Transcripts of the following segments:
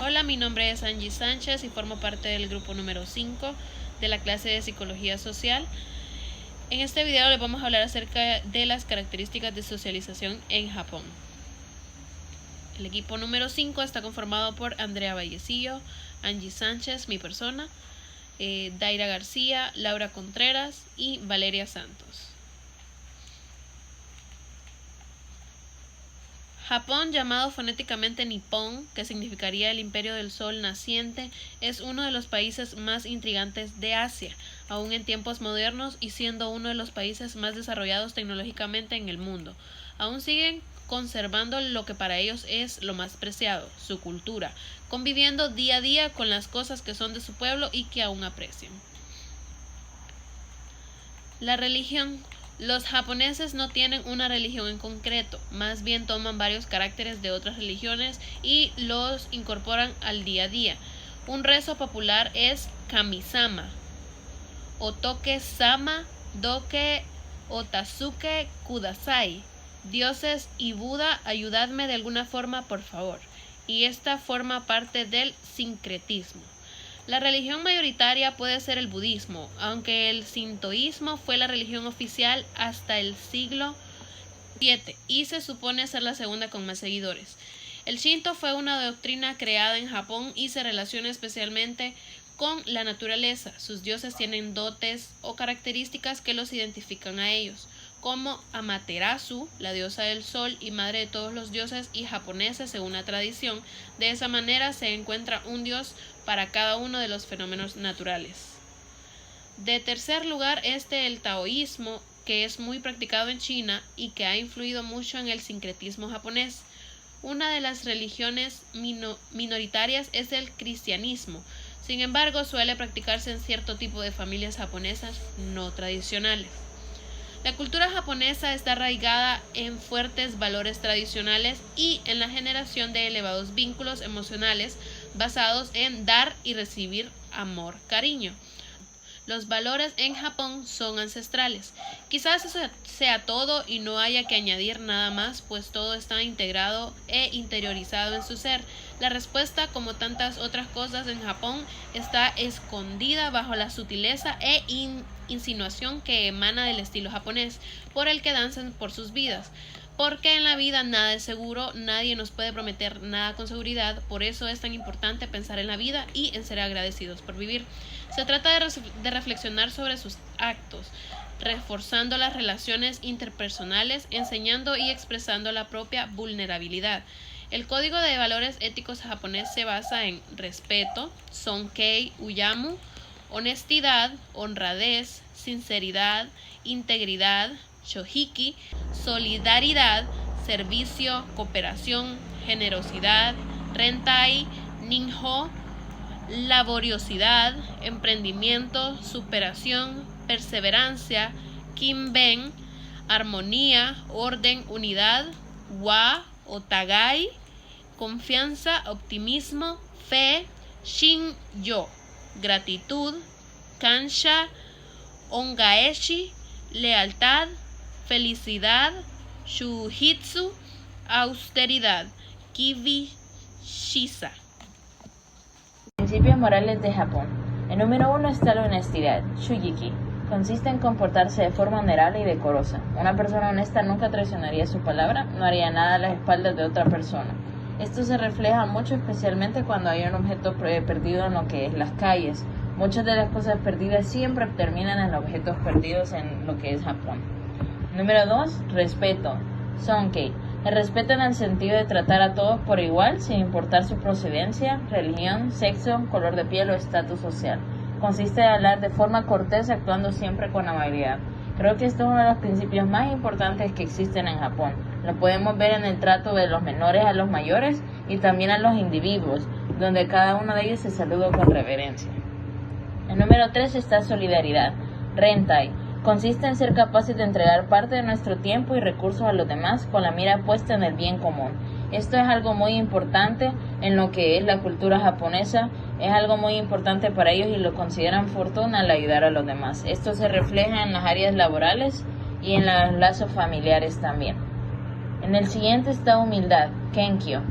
Hola, mi nombre es Angie Sánchez y formo parte del grupo número 5 de la clase de Psicología Social. En este video les vamos a hablar acerca de las características de socialización en Japón. El equipo número 5 está conformado por Andrea Vallecillo, Angie Sánchez, mi persona, Daira García, Laura Contreras y Valeria Santos. Japón, llamado fonéticamente Nippon, que significaría el Imperio del Sol naciente, es uno de los países más intrigantes de Asia, aún en tiempos modernos y siendo uno de los países más desarrollados tecnológicamente en el mundo. Aún siguen conservando lo que para ellos es lo más preciado, su cultura, conviviendo día a día con las cosas que son de su pueblo y que aún aprecian. La religión. Los japoneses no tienen una religión en concreto, más bien toman varios caracteres de otras religiones y los incorporan al día a día. Un rezo popular es Kami-sama, Otoke-sama, Doke, Otasuke Kudasai. Dioses y Buda, ayudadme de alguna forma, por favor. Y esta forma parte del sincretismo. La religión mayoritaria puede ser el budismo, aunque el sintoísmo fue la religión oficial hasta el siglo VII y se supone ser la segunda con más seguidores. El Shinto fue una doctrina creada en Japón y se relaciona especialmente con la naturaleza. Sus dioses tienen dotes o características que los identifican a ellos, como Amaterasu, la diosa del sol y madre de todos los dioses y japoneses según la tradición. De esa manera se encuentra un dios para cada uno de los fenómenos naturales. De tercer lugar, el taoísmo, que es muy practicado en China y que ha influido mucho en el sincretismo japonés. Una de las religiones minoritarias es el cristianismo. Sin embargo, suele practicarse en cierto tipo de familias japonesas no tradicionales. La cultura japonesa está arraigada en fuertes valores tradicionales y en la generación de elevados vínculos emocionales basados en dar y recibir amor, cariño. Los valores en Japón son ancestrales. Quizás eso sea todo y no haya que añadir nada más, pues todo está integrado e interiorizado en su ser. La respuesta, como tantas otras cosas en Japón, está escondida bajo la sutileza e insinuación que emana del estilo japonés, por el que danzan por sus vidas. Porque en la vida nada es seguro, nadie nos puede prometer nada con seguridad, por eso es tan importante pensar en la vida y en ser agradecidos por vivir. Se trata de reflexionar sobre sus actos, reforzando las relaciones interpersonales, enseñando y expresando la propia vulnerabilidad. El código de valores éticos japonés se basa en respeto, sonkei uyamu, honestidad, honradez, sinceridad, integridad, shohiki, solidaridad, servicio, cooperación, generosidad, rentai, ninjo, laboriosidad, emprendimiento, superación, perseverancia, kinben, armonía, orden, unidad, wa o tagai, confianza, optimismo, fe, shin-yo, gratitud, kansha, ongaeshi, lealtad, felicidad, shujitsu, austeridad, kibi shisa. Principios morales de Japón. El número 1 está la honestidad, shujiki. Consiste en comportarse de forma honorable y decorosa. Una persona honesta nunca traicionaría su palabra, no haría nada a las espaldas de otra persona. Esto se refleja mucho especialmente cuando hay un objeto perdido en lo que es las calles. Muchas de las cosas perdidas siempre terminan en objetos perdidos en lo que es Japón. Número 2, respeto, sonkei. El respeto en el sentido de tratar a todos por igual, sin importar su procedencia, religión, sexo, color de piel o estatus social. Consiste en hablar de forma cortés, actuando siempre con amabilidad. Creo que esto es uno de los principios más importantes que existen en Japón. Lo podemos ver en el trato de los menores a los mayores y también a los individuos, donde cada uno de ellos se saluda con reverencia. El número 3 está solidaridad, rentai. Consiste en ser capaces de entregar parte de nuestro tiempo y recursos a los demás con la mira puesta en el bien común. Esto es algo muy importante en lo que es la cultura japonesa, es algo muy importante para ellos y lo consideran fortuna al ayudar a los demás. Esto se refleja en las áreas laborales y en los lazos familiares también. En el siguiente está humildad, kenkyo.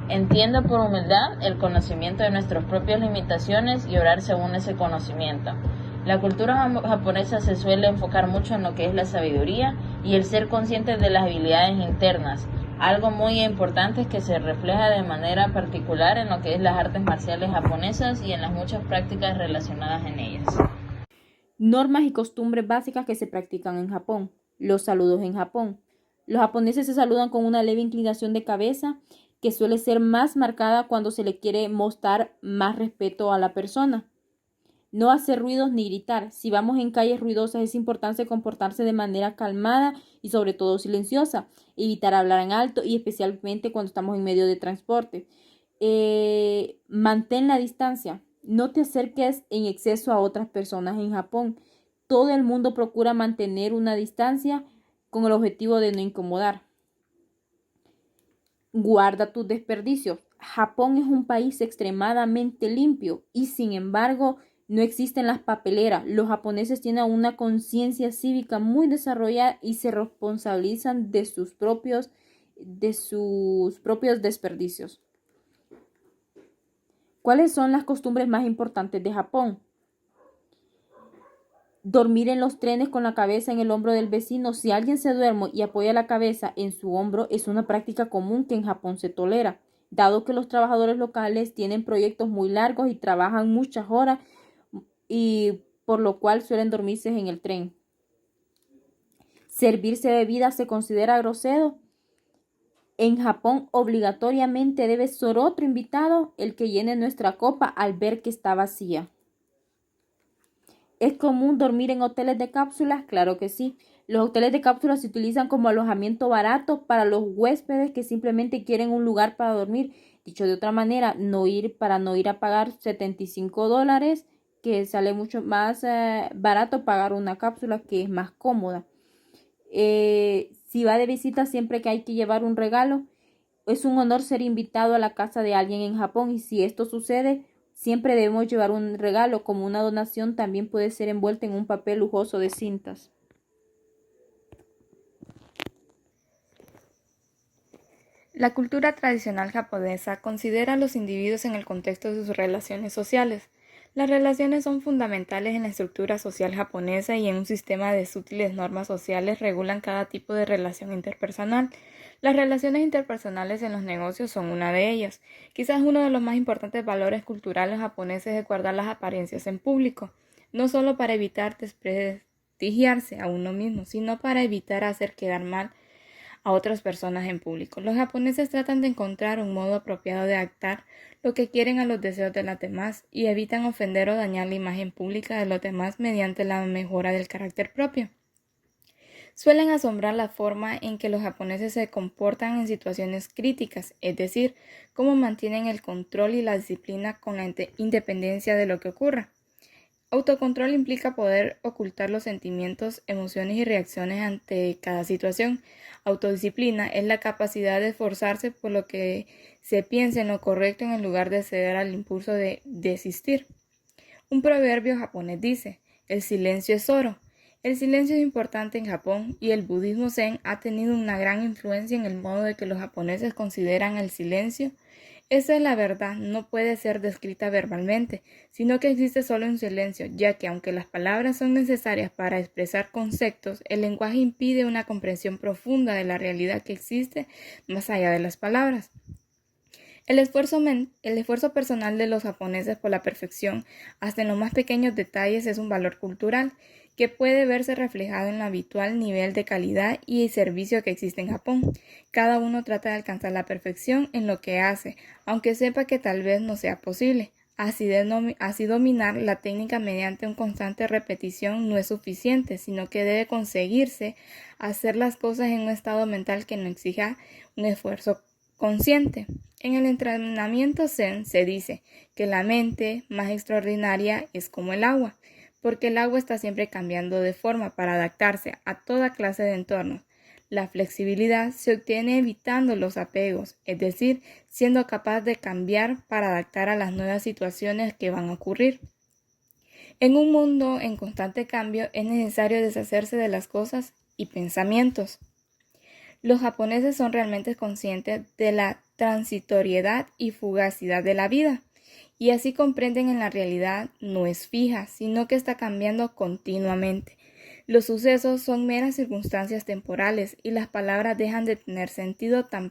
Entiendo por humildad el conocimiento de nuestras propias limitaciones y orar según ese conocimiento. La cultura japonesa se suele enfocar mucho en lo que es la sabiduría y el ser consciente de las habilidades internas, algo muy importante que se refleja de manera particular en lo que es las artes marciales japonesas y en las muchas prácticas relacionadas en ellas. Normas y costumbres básicas que se practican en Japón. Los saludos en Japón. Los japoneses se saludan con una leve inclinación de cabeza que suele ser más marcada cuando se le quiere mostrar más respeto a la persona. No hacer ruidos ni gritar. Si vamos en calles ruidosas es importante comportarse de manera calmada y sobre todo silenciosa. Evitar hablar en alto y especialmente cuando estamos en medio de transporte. Mantén la distancia. No te acerques en exceso a otras personas en Japón. Todo el mundo procura mantener una distancia con el objetivo de no incomodar. Guarda tus desperdicios. Japón es un país extremadamente limpio y sin embargo no existen las papeleras. Los japoneses tienen una conciencia cívica muy desarrollada y se responsabilizan de sus propios desperdicios. ¿Cuáles son las costumbres más importantes de Japón? Dormir en los trenes con la cabeza en el hombro del vecino. Si alguien se duerme y apoya la cabeza en su hombro, es una práctica común que en Japón se tolera, dado que los trabajadores locales tienen proyectos muy largos y trabajan muchas horas y por lo cual suelen dormirse en el tren. Servirse bebida se considera grosero. En Japón obligatoriamente debe ser otro invitado el que llene nuestra copa al ver que está vacía. ¿Es común dormir en hoteles de cápsulas? Claro que sí. Los hoteles de cápsulas se utilizan como alojamiento barato para los huéspedes que simplemente quieren un lugar para dormir. Dicho de otra manera, no ir a pagar $75, que sale mucho más barato pagar una cápsula que es más cómoda. Si va de visita, siempre que hay que llevar un regalo. Es un honor ser invitado a la casa de alguien en Japón y si esto sucede, siempre debemos llevar un regalo, como una donación también puede ser envuelta en un papel lujoso de cintas. La cultura tradicional japonesa considera a los individuos en el contexto de sus relaciones sociales. Las relaciones son fundamentales en la estructura social japonesa y en un sistema de sutiles normas sociales regulan cada tipo de relación interpersonal. Las relaciones interpersonales en los negocios son una de ellas. Quizás uno de los más importantes valores culturales japoneses es guardar las apariencias en público, no solo para evitar desprestigiarse a uno mismo, sino para evitar hacer quedar mal a otras personas en público. Los japoneses tratan de encontrar un modo apropiado de adaptar lo que quieren a los deseos de los demás y evitan ofender o dañar la imagen pública de los demás mediante la mejora del carácter propio. Suelen asombrar la forma en que los japoneses se comportan en situaciones críticas, es decir, cómo mantienen el control y la disciplina con la independencia de lo que ocurra. Autocontrol implica poder ocultar los sentimientos, emociones y reacciones ante cada situación. Autodisciplina es la capacidad de esforzarse por lo que se piensa en lo correcto en lugar de ceder al impulso de desistir. Un proverbio japonés dice, el silencio es oro. El silencio es importante en Japón y el budismo zen ha tenido una gran influencia en el modo de que los japoneses consideran el silencio. Esa es la verdad, no puede ser descrita verbalmente, sino que existe solo un silencio, ya que aunque las palabras son necesarias para expresar conceptos, el lenguaje impide una comprensión profunda de la realidad que existe más allá de las palabras. El esfuerzo personal de los japoneses por la perfección, hasta en los más pequeños detalles, es un valor cultural que puede verse reflejado en el habitual nivel de calidad y servicio que existe en Japón. Cada uno trata de alcanzar la perfección en lo que hace, aunque sepa que tal vez no sea posible. Así dominar la técnica mediante una constante repetición no es suficiente, sino que debe conseguirse hacer las cosas en un estado mental que no exija un esfuerzo consciente. En el entrenamiento Zen se dice que la mente más extraordinaria es como el agua, porque el agua está siempre cambiando de forma para adaptarse a toda clase de entornos. La flexibilidad se obtiene evitando los apegos, es decir, siendo capaz de cambiar para adaptar a las nuevas situaciones que van a ocurrir. En un mundo en constante cambio es necesario deshacerse de las cosas y pensamientos. Los japoneses son realmente conscientes de la transitoriedad y fugacidad de la vida, y así comprenden en la realidad no es fija, sino que está cambiando continuamente. Los sucesos son meras circunstancias temporales y las palabras dejan de tener sentido tan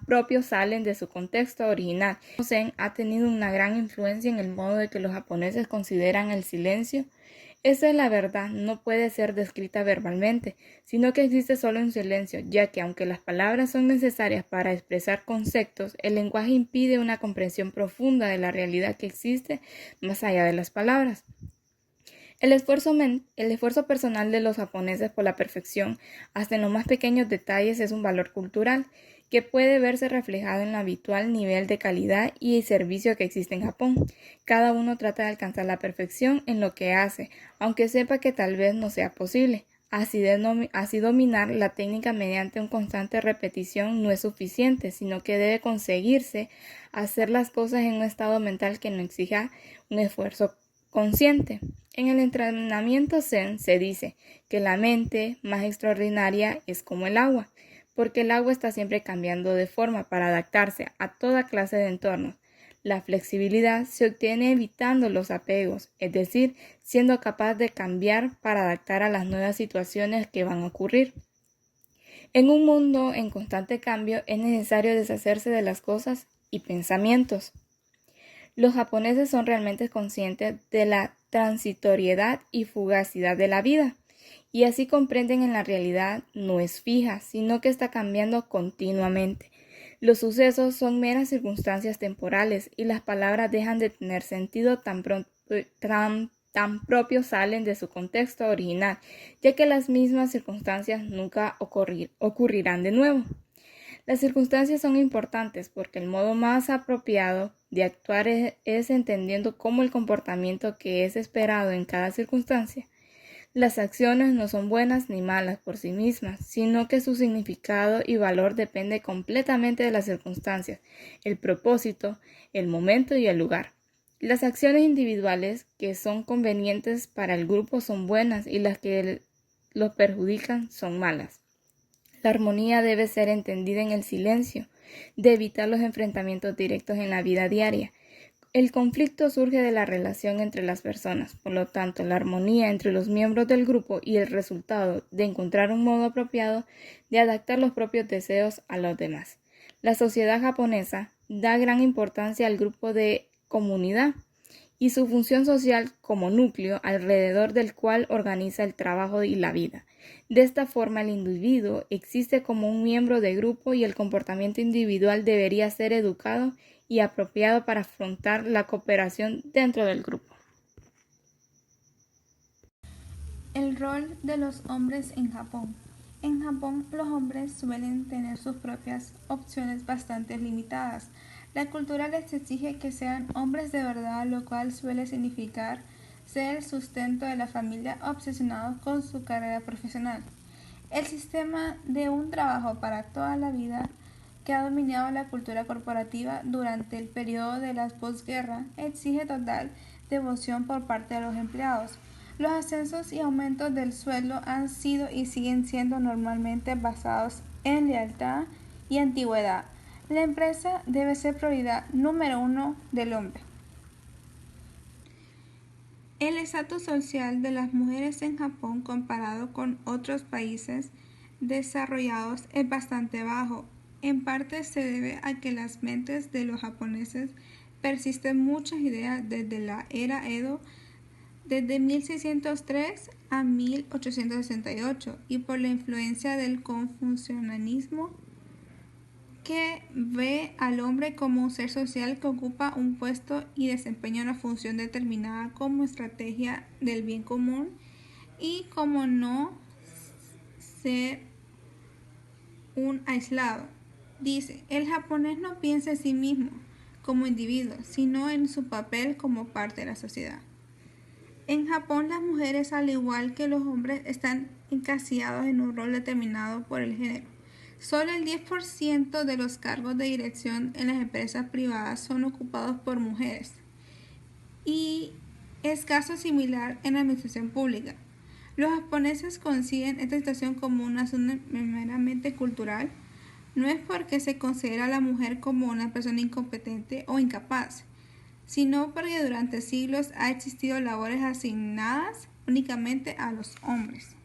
propio salen de su contexto original. Zen ha tenido una gran influencia en el modo de que los japoneses consideran el silencio. Esa es la verdad, no puede ser descrita verbalmente, sino que existe solo en silencio, ya que aunque las palabras son necesarias para expresar conceptos, el lenguaje impide una comprensión profunda de la realidad que existe más allá de las palabras. El esfuerzo personal de los japoneses por la perfección, hasta en los más pequeños detalles, es un valor cultural que puede verse reflejado en el habitual nivel de calidad y servicio que existe en Japón. Cada uno trata de alcanzar la perfección en lo que hace, aunque sepa que tal vez no sea posible. Así dominar la técnica mediante una constante repetición no es suficiente, sino que debe conseguirse hacer las cosas en un estado mental que no exija un esfuerzo consciente. En el entrenamiento Zen se dice que la mente más extraordinaria es como el agua, porque el agua está siempre cambiando de forma para adaptarse a toda clase de entornos. La flexibilidad se obtiene evitando los apegos, es decir, siendo capaz de cambiar para adaptar a las nuevas situaciones que van a ocurrir. En un mundo en constante cambio es necesario deshacerse de las cosas y pensamientos. Los japoneses son realmente conscientes de la transitoriedad y fugacidad de la vida, y así comprenden en la realidad no es fija, sino que está cambiando continuamente. Los sucesos son meras circunstancias temporales y las palabras dejan de tener sentido tan propio salen de su contexto original, ya que las mismas circunstancias nunca ocurrirán de nuevo. Las circunstancias son importantes porque el modo más apropiado de actuar es entendiendo cómo el comportamiento que es esperado en cada circunstancia. Las acciones no son buenas ni malas por sí mismas, sino que su significado y valor depende completamente de las circunstancias, el propósito, el momento y el lugar. Las acciones individuales que son convenientes para el grupo son buenas y las que los perjudican son malas. La armonía debe ser entendida en el silencio, de evitar los enfrentamientos directos en la vida diaria. El conflicto surge de la relación entre las personas, por lo tanto, la armonía entre los miembros del grupo y el resultado de encontrar un modo apropiado de adaptar los propios deseos a los demás. La sociedad japonesa da gran importancia al grupo de comunidad y su función social como núcleo alrededor del cual organiza el trabajo y la vida. De esta forma, el individuo existe como un miembro de grupo y el comportamiento individual debería ser educado y apropiado para afrontar la cooperación dentro del grupo. El rol de los hombres en Japón. En Japón, los hombres suelen tener sus propias opciones bastante limitadas. La cultura les exige que sean hombres de verdad, lo cual suele significar ser el sustento de la familia, obsesionados con su carrera profesional. El sistema de un trabajo para toda la vida que ha dominado la cultura corporativa durante el periodo de la posguerra exige total devoción por parte de los empleados. Los ascensos y aumentos del sueldo han sido y siguen siendo normalmente basados en lealtad y antigüedad. La empresa debe ser prioridad número 1 del hombre. El estatus social de las mujeres en Japón comparado con otros países desarrollados es bastante bajo. En parte se debe a que en las mentes de los japoneses persisten muchas ideas desde la era Edo, desde 1603 a 1868, y por la influencia del confucianismo, que ve al hombre como un ser social que ocupa un puesto y desempeña una función determinada como estrategia del bien común y como no ser un aislado. Dice, el japonés no piensa en sí mismo como individuo, sino en su papel como parte de la sociedad. En Japón, las mujeres, al igual que los hombres, están encasillados en un rol determinado por el género. Solo el 10% de los cargos de dirección en las empresas privadas son ocupados por mujeres, y es caso similar en la administración pública. Los japoneses conciben esta situación como un asunto meramente cultural, No es porque se considera a la mujer como una persona incompetente o incapaz, sino porque durante siglos ha existido labores asignadas únicamente a los hombres.